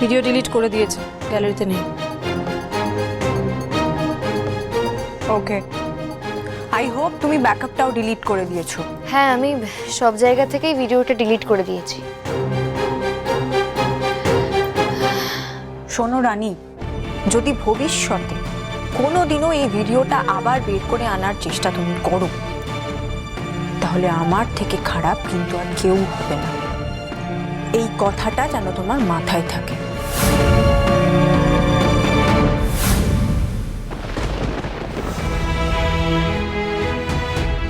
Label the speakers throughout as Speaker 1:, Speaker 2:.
Speaker 1: Video delete করে দিয়েছে, গ্যালারিতে নেই।
Speaker 2: ওকে, আই হোপ তুমি ব্যাকআপটাও ডিলিট করে দিয়েছো।
Speaker 3: হ্যাঁ, আমি সব জায়গা থেকেই ভিডিওটা ডিলিট করে দিয়েছি।
Speaker 2: শোনো রানী, যদি ভবিষ্যতে কোনোদিনও এই ভিডিওটা আবার বের করে আনার চেষ্টা তুমি করো, তাহলে আমার থেকে খারাপ কিন্তু আর কেউ হবে না। এই কথাটা যেন তোমার মাথায় থাকে।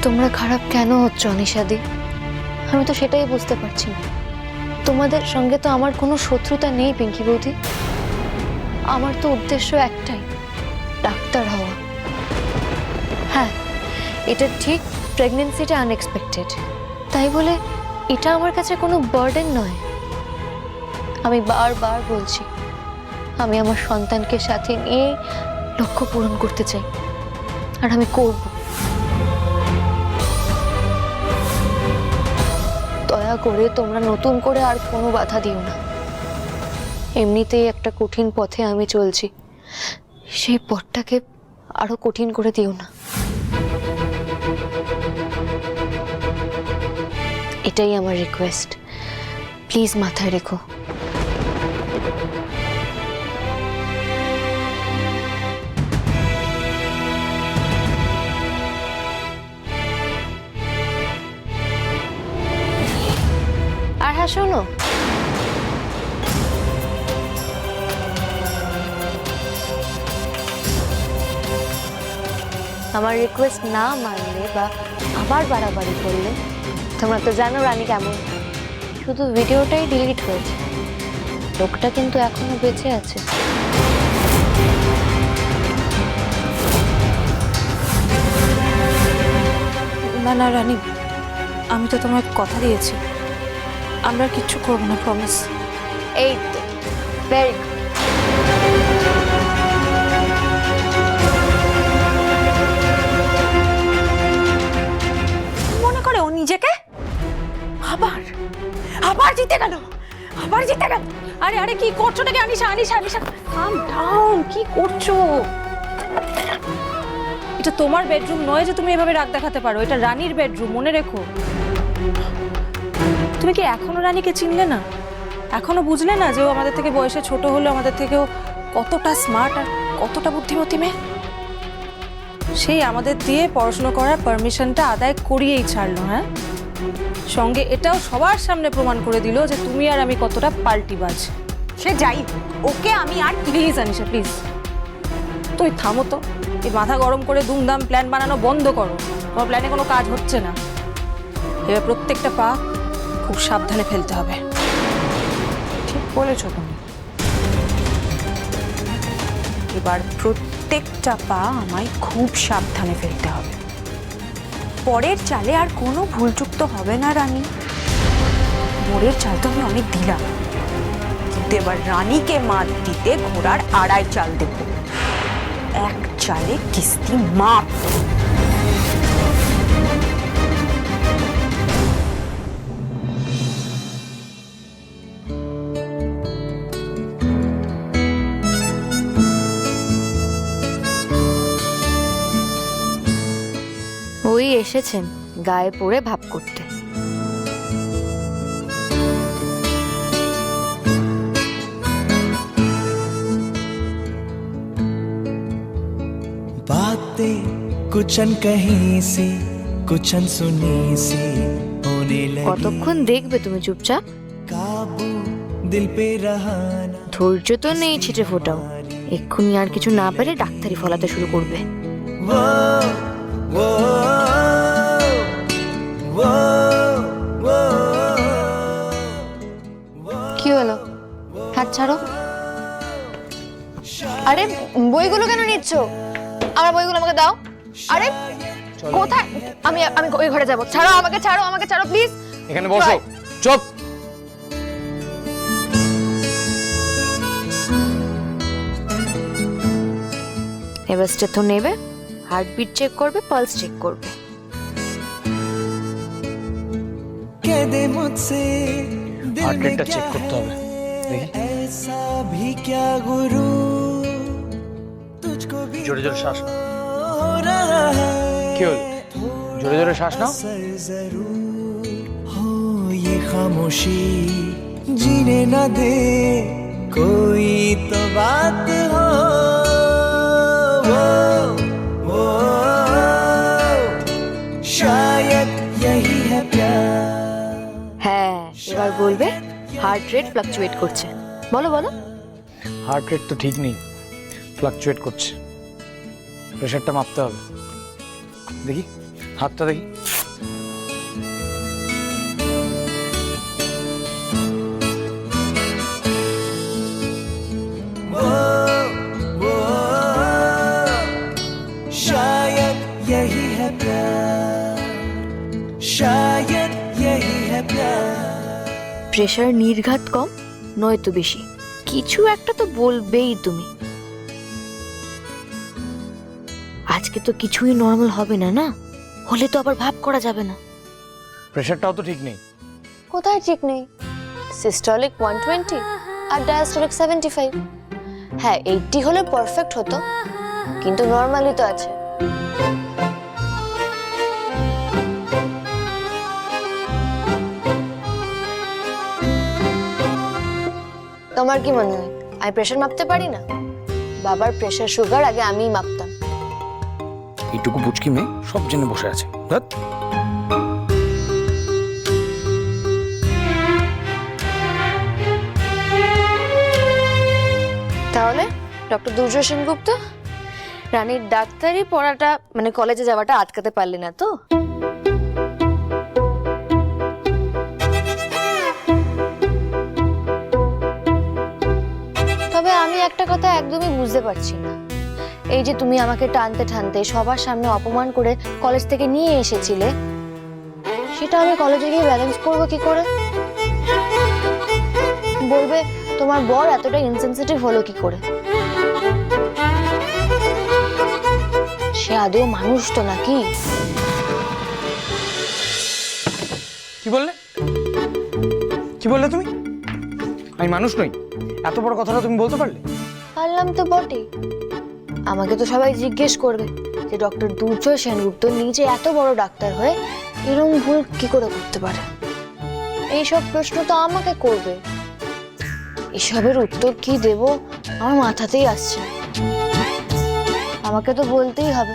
Speaker 3: তোমরা খারাপ কেন হচ্ছ অনিশাদি? আমি তো সেটাই বুঝতে পারছি না। তোমাদের সঙ্গে তো আমার কোনো শত্রুতা নেই পিঙ্কি বৌদি। আমার তো উদ্দেশ্য একটাই, ডাক্তার হওয়া। হ্যাঁ, এটা ঠিক, প্রেগনেন্সিটা আনএক্সপেক্টেড, তাই বলে এটা আমার কাছে কোনো বার্ডেন নয়। আমি বারবার বলছি, আমি আমার সন্তানকে সাথে নিয়ে লক্ষ্য পূরণ করতে চাই, আর আমি করব। দয়া করে তোমরা নতুন করে আর কোনো বাধা দিও না। এমনিতেই একটা কঠিন পথে আমি চলছি, সেই পথটাকে আরো কঠিন করে দিও না। এটাই আমার রিকোয়েস্ট, প্লিজ মাথায় রেখো। আর হ্যাঁ শোনো, আমার রিকোয়েস্ট না মানলে বা আবার বাড়াবাড়ি করলে, তোমরা তো জানো রানী কেমন, শুধু ভিডিওটাই ডিলিট হয়েছে, লোকটা কিন্তু এখনো বেঁচে আছে।
Speaker 1: না না রানী, আমি তো তোমায় কথা দিয়েছি, আমরা কিচ্ছু করবো না, প্রমিস।
Speaker 3: এই তো, ভেরি গুড।
Speaker 2: মনে করে ও নিজেকে আবার আবার জিতে গেল, আবার জিতে গেল।
Speaker 1: আরে আরে কি করছো নাকি? আনিশা আনিশা আনিশা, কাম ডাউন। কি করছো? এটা তোমার বেডরুম নয় যে তুমি এভাবে রাগ দেখাতে পারো, এটা রানীর বেডরুম, মনে রেখো। তুমি কি এখনো রানীকে চিনলে না? এখনো বুঝলে না যে ও আমাদের থেকে বয়সে ছোট হলেও আমাদের থেকেও কতটা স্মার্ট আর কতটা বুদ্ধিমতী মেয়ে? সেই আমাদের দিয়ে পড়াশোনা করার পারমিশনটা আদায় করিয়েই ছাড়লো। হ্যাঁ, সঙ্গে এটাও সবার সামনে প্রমাণ করে দিল যে তুমি আর আমি কতটা পাল্টিবাজ।
Speaker 2: সে যাই, ওকে আমি আর
Speaker 1: প্লিজ আনিশা, প্লিজ তুই থামো তো। এই মাথা গরম করে দুমদাম প্ল্যান বানানো বন্ধ করো। তোমার প্ল্যানে কোনো কাজ হচ্ছে না। এবার প্রত্যেকটা পা খুব সাবধানে ফেলতে হবে।
Speaker 2: ঠিক বলেছো তুমি। এবার প্রত্যেকটা পা আমায় খুব সাবধানে ফেলতে হবে। পরের চালে আর কোনো ভুলচুক তো হবে না রানী। মোড়ের চাল তো আমি অনেক দিলাম, কিন্তু এবার রানীকে মাত দিতে ঘোড়ার আড়াই চাল দেব। এক চালে কিস্তি মাপ।
Speaker 3: ওই এসেছেন গায়ে পড়ে ভাব করতে।
Speaker 4: बातें कुछ अनकही सी कुछ अनसुनी सी होने लगी।
Speaker 3: কতক্ষণ দেখবে তুমি চুপচাপ?
Speaker 4: काबू दिल पे रहा ना।
Speaker 3: ধৈর্য তো নেই ছিটে ফোটাও, এক্ষুনি আর কিছু না পেরে ডাক্তারি ফলাতে শুরু করবে।
Speaker 4: वो वो वो वो
Speaker 3: কি হলো? হাত ছাড়ো। আরে বইগুলো কেন নিচ্ছ? আমার বইগুলো আমাকে দাও। আরে কোথায়? আমি আমি ওই ঘরে যাব। ছাড়ো আমাকে, ছাড়ো আমাকে, ছাড়ো প্লিজ।
Speaker 5: এখানে বসো, চুপ।
Speaker 3: এবার স্টেথো নেবে, হার্টবিট চেক করবে, পালস চেক করবে।
Speaker 4: कह दे मुझसे दिल
Speaker 5: হার্ট
Speaker 4: में
Speaker 5: রেটটা
Speaker 4: क्या
Speaker 5: চেক করতে হবে।
Speaker 4: है ऐसा भी क्या गुरु तुझको भी
Speaker 5: জোরে জোরে শ্বাস নাও।
Speaker 4: हो रहा है
Speaker 5: কি হলো? জোরে জোরে শ্বাস নাও।
Speaker 4: असर जरूर हो ये खामोशी जीने न दे कोई तो बात हो वो शायद यही है प्यार
Speaker 3: হ্যাঁ, এবার বলবে হার্ট রেট ফ্লাকচুয়েট করছে। বলো বলো।
Speaker 5: হার্ট রেট তো ঠিক নেই, ফ্লাকচুয়েট করছে। প্রেশারটা মাপতে হবে। দেখি হাতটা দেখি।
Speaker 4: वो शायद यही है प्यार शायद यही है प्यार
Speaker 3: প্রেশার নির্ঘাত কম নয়তো বেশি, কিছু একটা তো বলবেই তুমি। আজকে তো কিছুই নর্মাল হবে না, না হলে তো আবার ভাব করা যাবে না।
Speaker 5: প্রেশারটাও তো ঠিক নেই।
Speaker 3: কোথায় ঠিক নেই? সিস্টোলিক 120 আর ডায়াস্টোলিক 75। হ্যাঁ 80 হলে পারফেক্ট হতো, কিন্তু নর্মালি তো আছে। তোমার কি মনে হয় আমি প্রেশার মাপতে পারি না? বাবার প্রেশার সুগার আগে আমিই মাপতাম।
Speaker 5: এইটুকু বুচকি মেয়ে সব জেনে বসে আছে। ধ্যাৎ।
Speaker 3: তাহলে ডক্টর দুর্জয় সেনগুপ্ত, রানীর ডাক্তারি পড়াটা মানে কলেজে যাওয়াটা আটকাতে পারলি না তো? তবে আমি একটা কথা একদমই বুঝতে পারছি না, এই যে তুমি আমাকে টানতে টানতে সবার সামনে অপমান করে কলেজ থেকে নিয়ে এসেছিলে, সেটা আমি কলেজে গিয়ে ব্যালেন্স করবো কি করে? বলবে তোমার বর এতটা ইনসেনসিটিভ হলো কি করে? সে আদৌ মানুষ তো নাকি?
Speaker 5: কি বললে? কি বললে তুমি? আমি মানুষ নই? এত বড় কথাটা তুমি বলতে পারলে?
Speaker 3: পারলাম তো বটেই। আমাকে তো সবাই জিজ্ঞেস করবে যে ডক্টর দুর্জয় সেনগুপ্ত নিজে এত বড় ডাক্তার হয়ে এরকম ভুল কি করে করতে পারে। এইসব প্রশ্ন তো আমাকে করবে। এসবের উত্তর কি দেব আমার মাথাতেই আসছে। আমাকে তো বলতেই হবে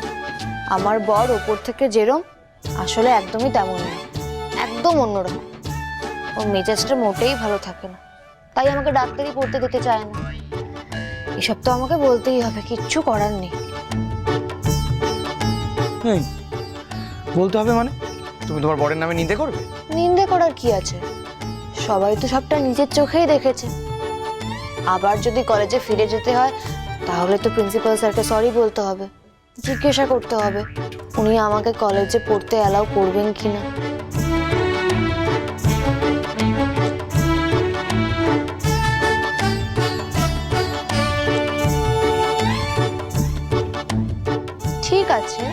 Speaker 3: আমার বর ওপর থেকে যেরম আসলে একদমই তেমন না, একদম অন্যরকম। ওর মেজাজটা মোটেই ভালো থাকে না, তাই আমাকে ডাক্তারি পড়তে দিতে চায় না। এসব তো আমাকে বলতেই হবে, কিচ্ছু করার নেই।
Speaker 5: এই, বলতে হবে মানে? তুমি তোমার বরের নামে নিন্দে করবে?
Speaker 3: নিন্দে করার কি আছে? সবাই তো সবটা নিজের চোখেই দেখেছে। আবার যদি কলেজে ফিরে যেতে হয় তাহলে তো প্রিন্সিপাল স্যারকে সরি বলতে হবে, জিজ্ঞাসা করতে হবে উনি আমাকে কলেজে পড়তে অ্যালাউ করবেন কিনা। ঠিক আছে,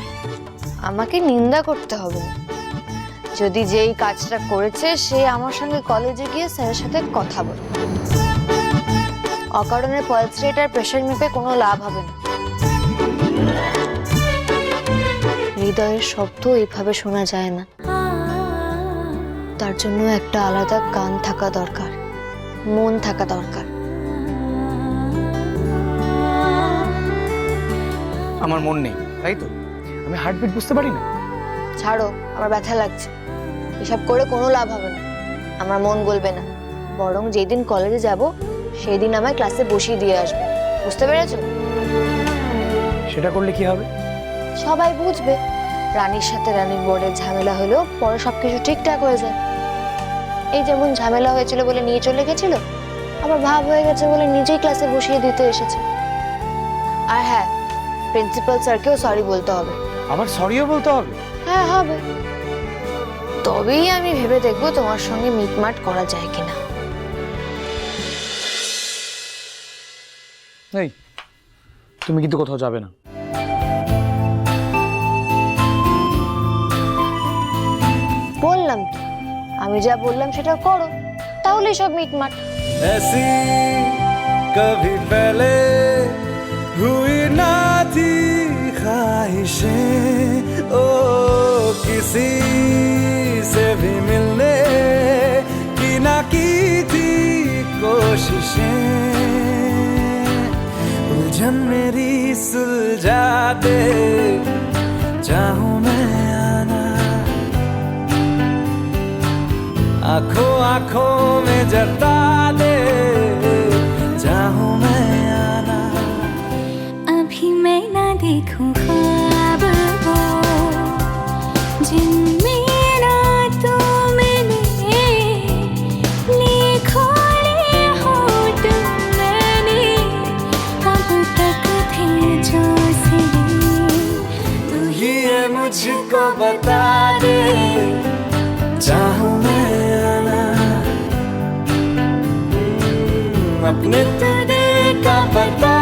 Speaker 3: আমাকে নিন্দা করতে হবে না যদি যেই কাজটা করেছে সে আমার সঙ্গে কলেজে গিয়ে স্যারের সাথে কথা বলে। অকারণে পালস রেট আর প্রেশার মেপে কোনো লাভ হবে না। হৃদয়ের শব্দ এইভাবে শোনা যায় না, তার জন্য একটা আলাদা কান থাকা দরকার, মন থাকা দরকার।
Speaker 5: আমার মন নেই তাই তো? আমি হার্টবিট বুঝতে পারি না?
Speaker 3: ছাড়ো, আমার ব্যথা লাগছে। এসব করে কোনো লাভ হবে না, আমার মন গলবে না। বরং যেদিন কলেজে যাব সেই দিন আমায় ক্লাসে বসিয়ে দিয়ে আসবে, বুঝতে পেরেছো?
Speaker 5: সেটা করলে কি হবে?
Speaker 3: সবাই বুঝবে রানীর সাথে রানীর বরের ঝামেলা হলেও পরে সবকিছু ঠিকঠাক হয়ে যায়। এই যেমন ঝামেলা হয়েছিল বলে নিয়ে চলে গেছিল, আবার ভাব হয়ে গেছে বলে নিজেই ক্লাসে বসিয়ে দিতে এসেছে। আর হ্যাঁ, প্রিন্সিপাল স্যারকেও সরি বলতে হবে।
Speaker 5: আবার সরিও বলতে হবে?
Speaker 3: হ্যাঁ হবে, তবেই আমি ভেবে দেখবো তোমার সঙ্গে মিটমাট করা যায় কিনা।
Speaker 5: এই, তুমি কিন্তু কোথাও যাবে না।
Speaker 3: বললাম তো, আমি যা বললাম সেটা করো, তাহলেই সব মিটমাট।
Speaker 4: ऐसी कभी पहले हुई ना थी ख्वाहिशें, ओ किसी से भी मिलने की ना की थी कोशिशें। उलझन मेरी सुलझा दे, चाहूं मैं आना, आंखों आंखों में जता दे, चाहूं मैं आना।
Speaker 6: अभी मैं ना देखूं ख्वाब वो जिनमें रातों मैंने लिखोड़े होठ मैंने अब तक थे जो सिले।
Speaker 4: तू ही है मुझको बता दे, चाहूं मैं आना, अपने तेरे का बता